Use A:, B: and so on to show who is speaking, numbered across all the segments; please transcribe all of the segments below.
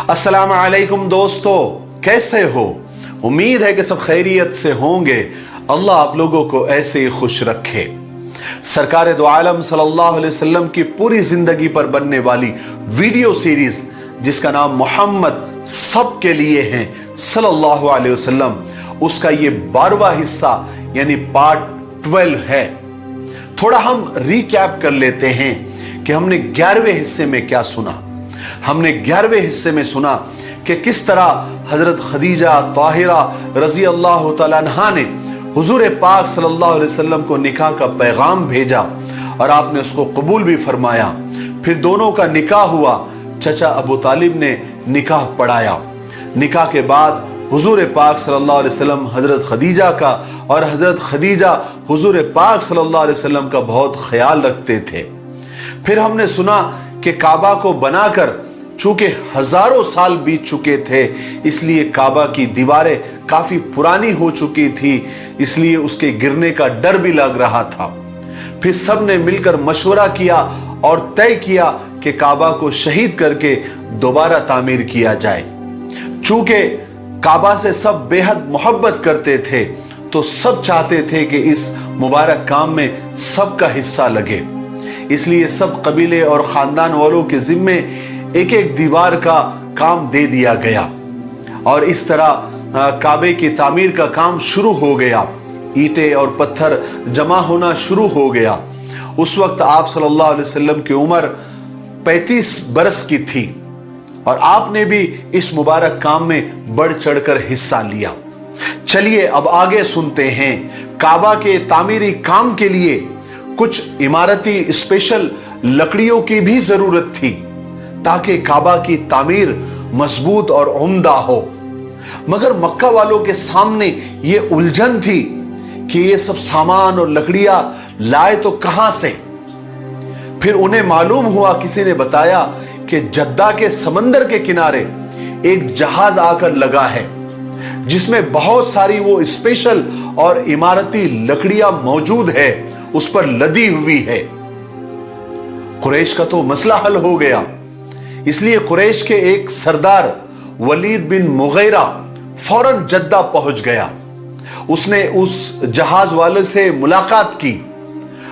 A: अस्सलाम वालेकुम दोस्तों, कैसे हो? उम्मीद है कि सब खैरियत से होंगे। अल्लाह आप लोगों को ऐसे ही खुश रखे। सरकार दो आलम सल्लल्लाहु अलैहि वसल्लम की पूरी जिंदगी पर बनने वाली वीडियो सीरीज जिसका नाम मोहम्मद सबके लिए है सल्लल्लाहु अलैहि वसल्लम, उसका ये 12वां हिस्सा यानी पार्ट 12 है। थोड़ा हम रिकैप कर लेते हैं कि हमने 11वें हिस्से में क्या सुना। हमने 11वें हिस्से में सुना कि किस तरह हजरत खदीजा ताहिरा रजी अल्लाह तआला अन्हा ने हुजूर पाक सल्लल्लाहु अलैहि वसल्लम को निकाह का पैगाम भेजा और आपने उसको कबूल भी फरमाया। फिर दोनों का निकाह हुआ। चचा अबू तालिब ने निकाह पढ़ाया। निकाह के बाद हुजूर पाक सल्लल्लाहु अलैहि वसल्लम हजरत खदीजा का और हजरत खदीजा हुजूर पाक सल्लल्लाहु अलैहि वसल्लम का बहुत ख्याल रखते थे। फिर हमने सुना कि काबा को बनाकर चूंकि हजारों साल बीत चुके थे, इसलिए काबा की दीवारें काफी पुरानी हो चुकी थी, इसलिए उसके गिरने का डर भी लग रहा था। फिर सब ने मिलकर मशवरा किया और तय किया कि काबा को शहीद करके दोबारा तामीर किया जाए। चूंकि काबा से सब बेहद मोहब्बत करते थे, तो सब चाहते थे कि इस मुबारक काम में सबका हिस्सा लगे। इसलिए सब कबीले और खानदान वालों के जिम्मे एक एक दीवार का काम दे दिया गया और इस तरह काबे की तामीर का काम शुरू हो गया। ईंटें और पत्थर जमा होना शुरू हो गया। उस वक्त आप सल्लल्लाहु अलैहि वसल्लम की उम्र 35 बरस की थी और आपने भी इस मुबारक काम में बढ़ चढ़कर हिस्सा लिया। चलिए अब आगे सुनते हैं। काबा के तामीरी काम के लिए कुछ इमारती स्पेशल लकड़ियों की भी जरूरत थी ताकि काबा की तामीर मजबूत और उम्दा हो। मगर मक्का वालों के सामने ये उलझन थी कि ये सब सामान और लकड़ियां लाए तो कहां से। फिर उन्हें मालूम हुआ, किसी ने बताया कि जद्दा के समंदर के किनारे एक जहाज आकर लगा है जिसमें बहुत सारी वो स्पेशल और इमारती लकड़ियां मौजूद है, उस पर लदी हुई है। कुरैश का तो मसला हल हो गया। इसलिए कुरैश के एक सरदार वलीद बिन मुगैरा फौरन जद्दा पहुंच गया। उसने उस जहाज वाले से मुलाकात की।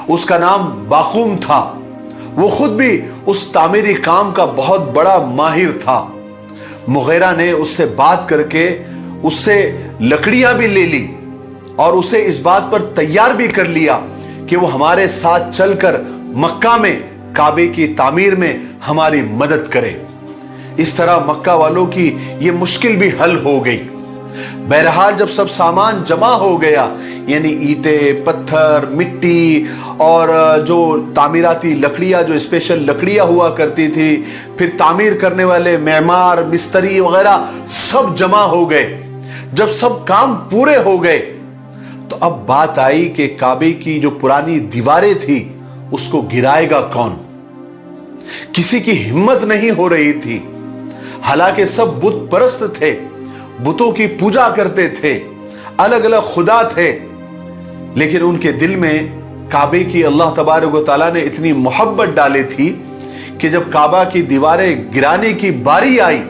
A: उसका नाम बाकूम था। वो खुद भी उस तामीरी काम का बहुत बड़ा माहिर था। मुगैरा ने उससे बात करके उससे लकड़ियां भी ले ली और उसे इस बात पर तैयार भी कर लिया कि वो हमारे साथ चलकर मक्का में काबे की तामीर में हमारी मदद करे। इस तरह मक्का वालों की ये मुश्किल भी हल हो गई। बहरहाल जब सब सामान जमा हो गया, यानी ईंटें, पत्थर, मिट्टी और जो तामीराती लकड़ियां, जो स्पेशल लकड़ियां हुआ करती थी, फिर तामीर करने वाले मेमार, मिस्त्री वगैरह सब जमा हो गए। जब सब काम पूरे हो गए तो अब बात आई कि काबे की जो पुरानी दीवारें थी उसको गिराएगा कौन। किसी की हिम्मत नहीं हो रही थी। हालांकि सब बुत परस्त थे, बुतों की पूजा करते थे, अलग अलग खुदा थे, लेकिन उनके दिल में काबे की अल्लाह तबारक व तआला ने इतनी मोहब्बत डाली थी कि जब काबा की दीवारें गिराने की बारी आई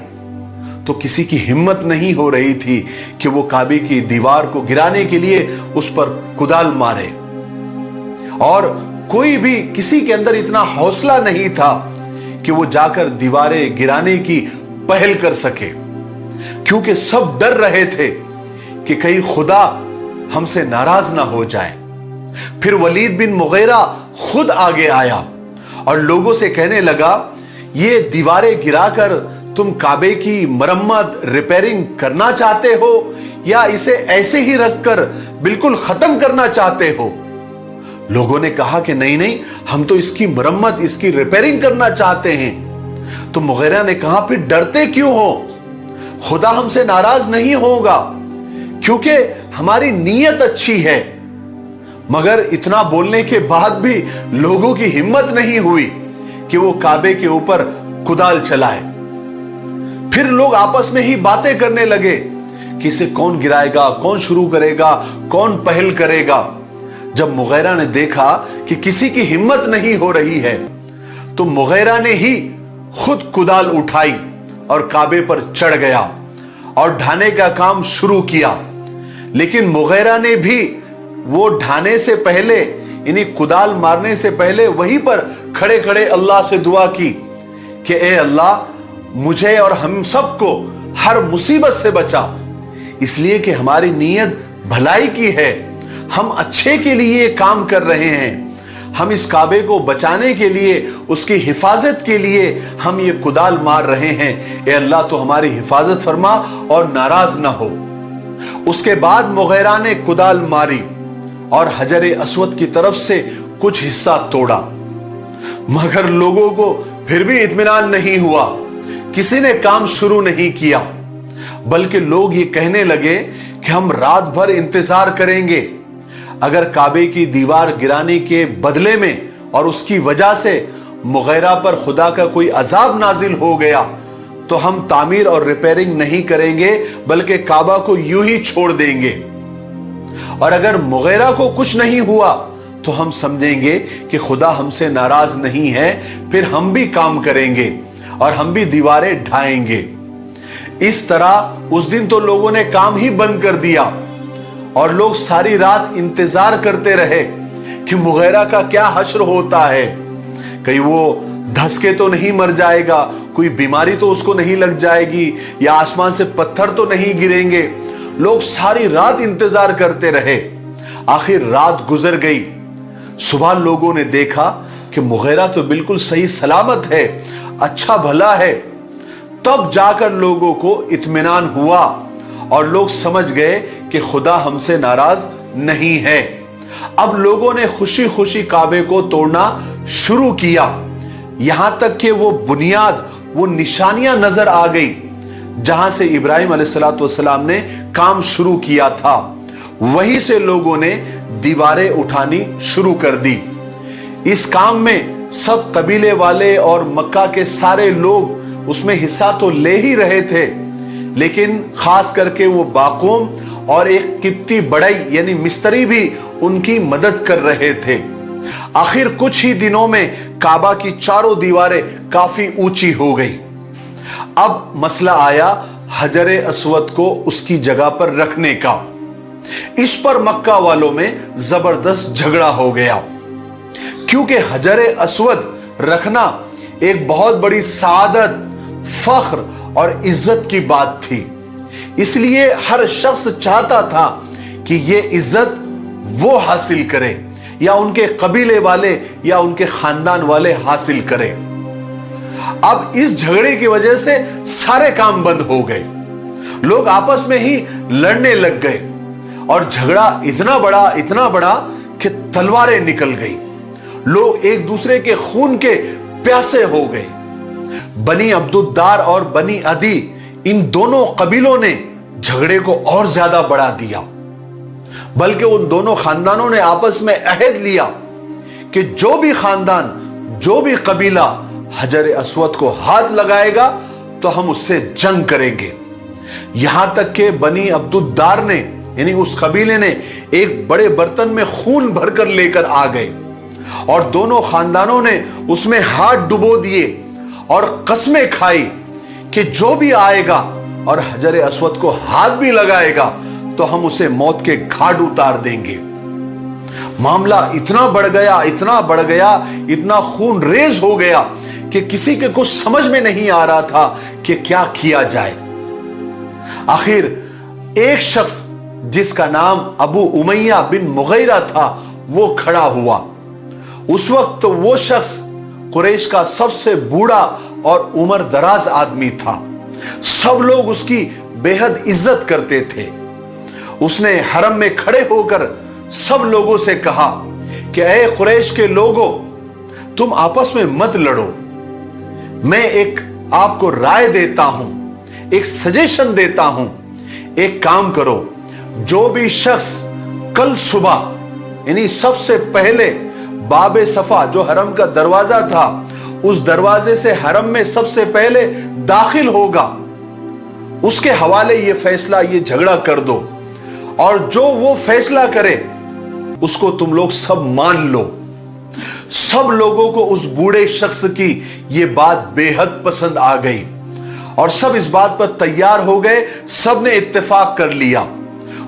A: तो किसी की हिम्मत नहीं हो रही थी कि वो काबे की दीवार को गिराने के लिए उस पर कुदाल मारे। और कोई भी, किसी के अंदर इतना हौसला नहीं था कि वो जाकर दीवारें गिराने की पहल कर सके, क्योंकि सब डर रहे थे कि कहीं खुदा हमसे नाराज ना हो जाए। फिर वलीद बिन मुगैरा खुद आगे आया और लोगों से कहने लगा, ये दीवारें गिराकर तुम काबे की मरम्मत, रिपेयरिंग करना चाहते हो या इसे ऐसे ही रखकर बिल्कुल खत्म करना चाहते हो? लोगों ने कहा कि नहीं नहीं, हम तो इसकी मरम्मत, इसकी रिपेयरिंग करना चाहते हैं। तो मुगैरा ने कहा, फिर डरते क्यों हो? खुदा हमसे नाराज नहीं होगा क्योंकि हमारी नीयत अच्छी है। मगर इतना बोलने के बाद भी लोगों की हिम्मत नहीं हुई कि वो काबे के ऊपर कुदाल चलाए। फिर लोग आपस में ही बातें करने लगे कि इसे कौन गिराएगा, कौन शुरू करेगा, कौन पहल करेगा। जब मुगैरा ने देखा कि किसी की हिम्मत नहीं हो रही है तो मुगैरा ने ही खुद कुदाल उठाई और काबे पर चढ़ गया और ढाने का काम शुरू किया। लेकिन मुगैरा ने भी वो ढाने से पहले, यानी कुदाल मारने से पहले, वहीं पर खड़े खड़े अल्लाह से दुआ की कि ए अल्लाह, मुझे और हम सबको हर मुसीबत से बचा, इसलिए कि हमारी नीयत भलाई की है, हम अच्छे के लिए काम कर रहे हैं, हम इस काबे को बचाने के लिए, उसकी हिफाजत के लिए हम ये कुदाल मार रहे हैं। ए अल्लाह, तो हमारी हिफाजत फरमा और नाराज ना हो। उसके बाद मुगैरा ने कुदाल मारी और हजर अस्वद की तरफ से कुछ हिस्सा तोड़ा, मगर लोगों को फिर भी इत्मीनान नहीं हुआ। किसी ने काम शुरू नहीं किया, बल्कि लोग ये कहने लगे कि हम रात भर इंतजार करेंगे, अगर काबे की दीवार गिराने के बदले में और उसकी वजह से मुगैरा पर खुदा का कोई अजाब नाजिल हो गया तो हम तामीर और रिपेयरिंग नहीं करेंगे, बल्कि काबा को यूं ही छोड़ देंगे। और अगर मुगैरा को कुछ नहीं हुआ तो हम समझेंगे कि खुदा हमसे नाराज नहीं है, फिर हम भी काम करेंगे और हम भी दीवारें ढाएंगे। इस तरह उस दिन तो लोगों ने काम ही बंद कर दिया और लोग सारी रात इंतजार करते रहे कि मुगैरा का क्या हश्र होता है, कहीं वो धसके तो नहीं मर जाएगा, कोई बीमारी तो उसको नहीं लग जाएगी, या आसमान से पत्थर तो नहीं गिरेंगे। लोग सारी रात इंतजार करते रहे। आखिर रात गुजर गई। सुबह लोगों ने देखा कि मुगैरा तो बिल्कुल सही सलामत है, अच्छा भला है। तब जाकर लोगों को इत्मीनान हुआ और लोग समझ गए कि खुदा हमसे नाराज नहीं है। अब लोगों ने खुशी खुशी काबे को तोड़ना शुरू किया, यहां तक कि वो बुनियाद, वो निशानियां नजर आ गई जहां से इब्राहिम अलैहिस्सलाम ने काम शुरू किया था। वहीं से लोगों ने दीवारें उठानी शुरू कर दी। इस काम में सब कबीले वाले और मक्का के सारे लोग उसमें हिस्सा तो ले ही रहे थे, लेकिन खास करके वो बाकूम और एक किप्ती बड़ई यानी मिस्त्री भी उनकी मदद कर रहे थे। आखिर कुछ ही दिनों में काबा की चारों दीवारें काफी ऊंची हो गई। अब मसला आया हजरे अस्वद को उसकी जगह पर रखने का। इस पर मक्का वालों में जबरदस्त झगड़ा हो गया, क्योंकि हजरे अस्वद रखना एक बहुत बड़ी सादत, फख्र और इज्जत की बात थी। इसलिए हर शख्स चाहता था कि यह इज्जत वो हासिल करे, या उनके कबीले वाले या उनके खानदान वाले हासिल करें। अब इस झगड़े की वजह से सारे काम बंद हो गए, लोग आपस में ही लड़ने लग गए और झगड़ा इतना बड़ा कि तलवारें निकल गई। लोग एक दूसरे के खून के प्यासे हो गए। बनी अब्दुद्दार और बनी अदी, इन दोनों कबीलों ने झगड़े को और ज्यादा बढ़ा दिया, बल्कि उन दोनों खानदानों ने आपस में अहद लिया कि जो भी खानदान, जो भी कबीला हजर अस्वद को हाथ लगाएगा तो हम उससे जंग करेंगे। यहां तक कि बनी अब्दुद्दार ने, यानी उस कबीले ने, एक बड़े बर्तन में खून भरकर लेकर आ गए और दोनों खानदानों ने उसमें हाथ डुबो दिए और कस्में खाई कि जो भी आएगा और हजर अस्वद को हाथ भी लगाएगा तो हम उसे मौत के घाट उतार देंगे। मामला इतना बढ़ गया, इतना खून रेज हो गया कि किसी के कुछ समझ में नहीं आ रहा था कि क्या किया जाए। आखिर एक शख्स जिसका नाम अबू उमैया बिन मुगैरा था, वो खड़ा हुआ। उस वक्त वो शख्स कुरैश का सबसे बूढ़ा और उम्र दराज आदमी था। सब लोग उसकी बेहद इज्जत करते थे। उसने हरम में खड़े होकर सब लोगों से कहा कि ऐ कुरैश के लोगों, तुम आपस में मत लड़ो। मैं एक आपको राय देता हूं, एक सजेशन देता हूं। एक काम करो, जो भी शख्स कल सुबह, यानी सबसे पहले बाबे सफा जो हरम का दरवाजा था, उस दरवाजे से हरम में सबसे पहले दाखिल होगा, उसके हवाले ये फैसला, ये झगड़ा कर दो, और जो वो फैसला करे उसको तुम लोग सब मान लो। सब लोगों को उस बूढ़े शख्स की ये बात बेहद पसंद आ गई اور سب اس بات پر تیار ہو گئے, سب نے اتفاق کر لیا.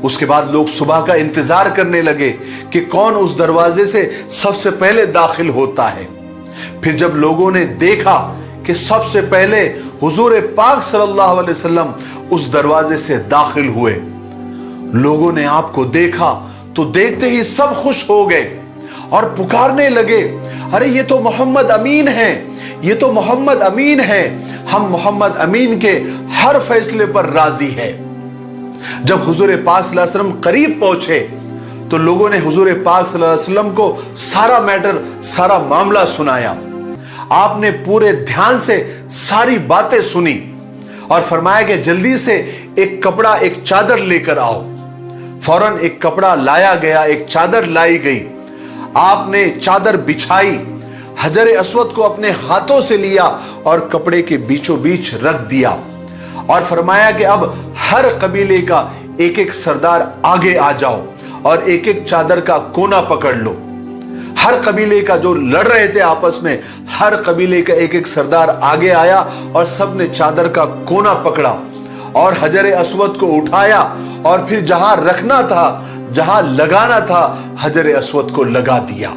A: اس کے بعد لوگ صبح کا انتظار کرنے لگے کہ کون اس دروازے سے سب سے پہلے داخل ہوتا ہے. پھر جب لوگوں نے دیکھا کہ سب سے پہلے حضور پاک صلی اللہ علیہ وسلم اس دروازے سے داخل ہوئے, لوگوں نے آپ کو دیکھا تو دیکھتے ہی سب خوش ہو گئے اور پکارنے لگے, ارے یہ تو محمد امین ہے, یہ تو محمد امین ہے, ہم محمد امین کے ہر فیصلے پر راضی ہے. جب حضور پاک صلی اللہ علیہ وسلم قریب پہنچے تو لوگوں نے حضور پاک صلی اللہ علیہ وسلم کو سارا میٹر, سارا معاملہ سنایا. آپ نے پورے دھیان سے ساری باتیں سنی اور فرمایا کہ جلدی سے ایک کپڑا, ایک چادر لے کر آؤ. فوراً ایک کپڑا لایا گیا, ایک چادر لائی گئی. آپ نے چادر بچھائی, حجر اسود کو اپنے ہاتھوں سے لیا اور کپڑے کے بیچوں بیچ رکھ دیا اور فرمایا کہ اب ہر قبیلے کا ایک ایک سردار آگے آ جاؤ اور ایک ایک چادر کا کونا پکڑ لو. ہر قبیلے کا جو لڑ رہے تھے آپس میں, ہر قبیلے کا ایک ایک سردار آگے آیا اور سب نے چادر کا کونا پکڑا اور حجر اسود کو اٹھایا اور پھر جہاں رکھنا تھا, جہاں لگانا تھا, حجر اسود کو لگا دیا.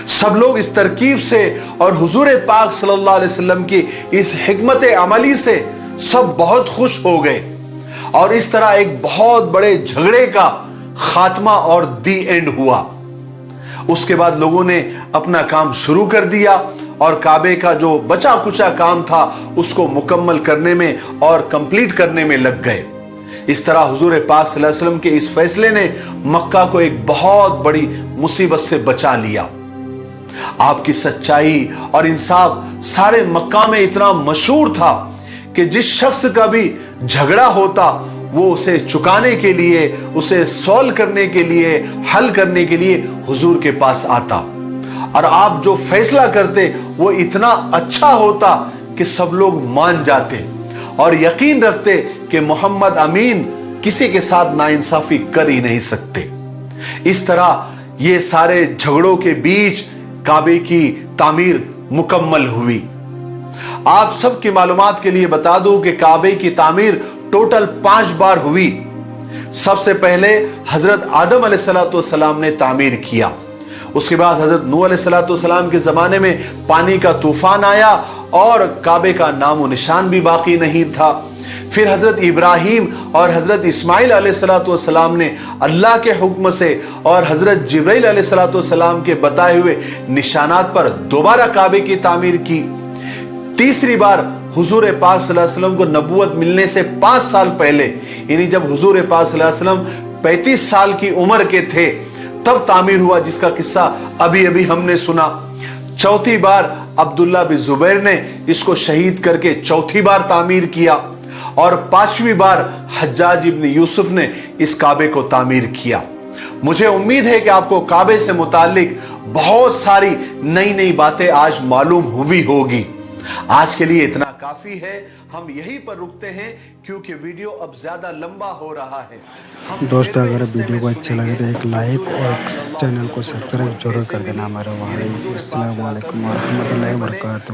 A: سب لوگ اس ترکیب سے اور حضور پاک صلی اللہ علیہ وسلم کی اس حکمت عملی سے سب بہت خوش ہو گئے اور اس طرح ایک بہت بڑے جھگڑے کا خاتمہ اور دی اینڈ ہوا. اس کے بعد لوگوں نے اپنا کام شروع کر دیا اور کعبے کا جو بچا کچا کام تھا اس کو مکمل کرنے میں اور کمپلیٹ کرنے میں لگ گئے. اس طرح حضور پاک صلی اللہ علیہ وسلم کے اس فیصلے نے مکہ کو ایک بہت بڑی مصیبت سے بچا لیا. آپ کی سچائی اور انصاف سارے مکہ میں اتنا مشہور تھا کہ جس شخص کا بھی جھگڑا ہوتا وہ اسے چکانے کے لیے, اسے سولو کرنے کے لیے, حل کرنے کے لیے حضور کے پاس آتا اور آپ جو فیصلہ کرتے وہ اتنا اچھا ہوتا کہ سب لوگ مان جاتے اور یقین رکھتے کہ محمد امین کسی کے ساتھ ناانصافی کر ہی نہیں سکتے. اس طرح یہ سارے جھگڑوں کے بیچ کعبے کی تعمیر مکمل ہوئی. آپ سب کی معلومات کے لیے بتا دوں کہ کعبے کی تعمیر ٹوٹل 5 بار ہوئی. سب سے پہلے حضرت آدم علیہ السلام نے تعمیر کیا. اس کے بعد حضرت نوح علیہ السلام کے زمانے میں پانی کا طوفان آیا اور کعبے کا نام و نشان بھی باقی نہیں تھا. پھر حضرت ابراہیم اور حضرت اسماعیل علیہ السلام نے اللہ کے حکم سے اور حضرت جبرائیل علیہ السلام کے بتائے ہوئے نشانات پر دوبارہ کعبے کی تعمیر کی. تیسری بار حضور پاک صلی اللہ علیہ وسلم کو نبوت ملنے سے 5 سال پہلے, یعنی جب حضور پاک صلی اللہ علیہ وسلم 35 سال کی عمر کے تھے تب تعمیر ہوا, جس کا قصہ ابھی ابھی ہم نے سنا. چوتھی بار عبداللہ بن زبیر نے اس کو شہید کر کے چوتھی بار تعمیر کیا اور 5ویں بار حجاج ابن یوسف نے اس کعبے کو تعمیر کیا. مجھے امید ہے کہ آپ کو کعبے سے متعلق بہت ساری نئی باتیں آج معلوم ہوئی ہوگی. آج کے لیے اتنا کافی ہے, ہم یہیں پر رکتے ہیں کیونکہ ویڈیو اب زیادہ لمبا ہو رہا ہے.
B: دوستو اگر ویڈیو کو اچھا لگے تو ایک لائک اور چینل کو سبسکرائب ضرور کر دینا ہمارے. السلام علیکم ورحمۃ اللہ وبرکاتہ.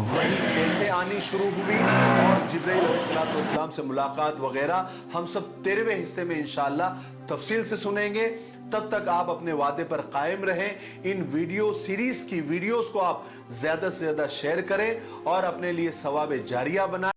A: کیسے آنی شروع ہوئی اور جبرائیل علیہ السلام سے ملاقات وغیرہ ہم سب 13ویں حصے میں انشاءاللہ تفصیل سے سنیں گے. تب تک آپ اپنے وعدے پر قائم رہیں. ان ویڈیو سیریز کی ویڈیوز کو آپ زیادہ سے زیادہ شیئر کریں اور اپنے لیے ثواب جاریہ بنائیں.